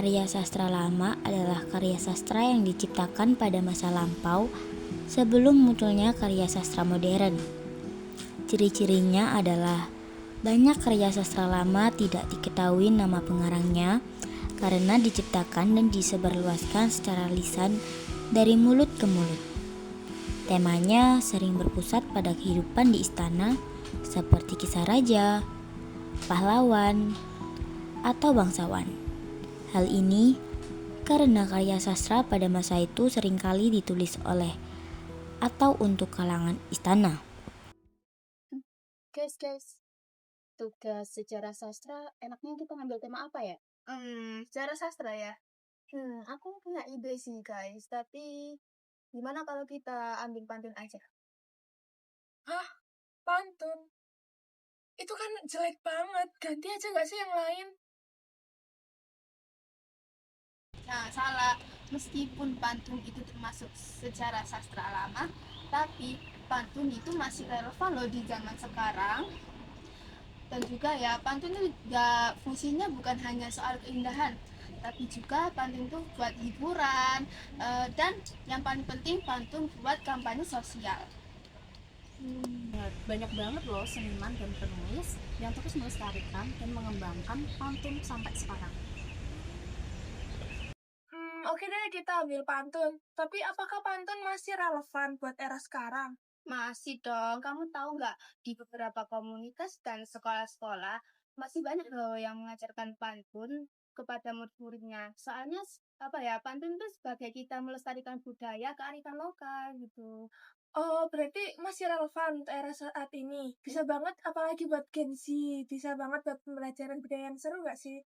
Karya sastra lama adalah karya sastra yang diciptakan pada masa lampau sebelum munculnya karya sastra modern. Ciri-cirinya adalah banyak karya sastra lama tidak diketahui nama pengarangnya karena diciptakan dan disebarluaskan secara lisan dari mulut ke mulut. Temanya sering berpusat pada kehidupan di istana seperti kisah raja, pahlawan, atau bangsawan. Hal ini karena karya sastra pada masa itu seringkali ditulis oleh atau untuk kalangan istana. Guys, tugas sejarah sastra enaknya kita ngambil tema apa ya? Sejarah sastra ya? Aku punya ide sih guys, tapi gimana kalau kita ambil pantun aja? Hah? Pantun? Itu kan jelek banget. Ganti aja nggak sih yang lain? Nah, salah. Meskipun pantun itu termasuk sejarah sastra lama, tapi pantun itu masih relevan loh di zaman sekarang. Dan juga ya, pantun itu juga fungsinya bukan hanya soal keindahan, tapi juga pantun itu buat hiburan, dan yang paling penting pantun buat kampanye sosial. Banyak banget loh seniman dan penulis yang terus melestarikan dan mengembangkan pantun sampai sekarang. Oke deh, kita ambil pantun. Tapi apakah pantun masih relevan buat era sekarang? Masih dong, kamu tahu nggak, di beberapa komunitas dan sekolah-sekolah masih banyak loh yang mengajarkan pantun kepada murid-muridnya. Soalnya pantun itu sebagai kita melestarikan budaya kearifan lokal gitu. Oh, berarti masih relevan untuk era saat ini. Bisa banget, apalagi buat Gen Z. Bisa banget buat pembelajaran budaya yang seru nggak sih?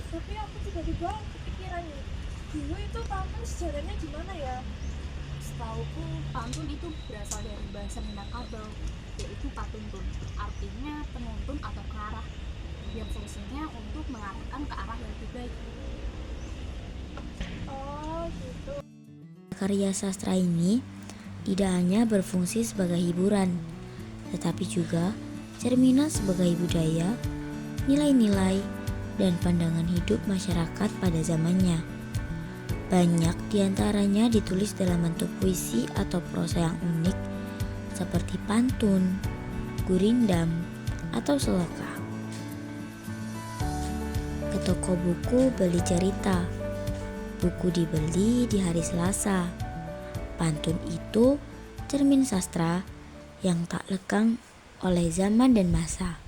Tapi aku tiba-tiba kepikiran nih. Dulu itu pantun sejarahnya gimana ya? Setauku, pantun itu berasal dari bahasa Minangkabau, yaitu patuntun. Artinya penuntun atau pengarah, yang fungsinya untuk mengarahkan ke arah yang lebih baik. Oh, gitu. Karya sastra ini tidak hanya berfungsi sebagai hiburan, tetapi juga cerminan sebagai budaya, nilai-nilai, dan pandangan hidup masyarakat pada zamannya. Banyak diantaranya ditulis dalam bentuk puisi atau prosa yang unik seperti pantun, gurindam, atau seloka. Ke toko buku beli cerita. Buku dibeli di hari Selasa. Pantun itu cermin sastra yang tak lekang oleh zaman dan masa.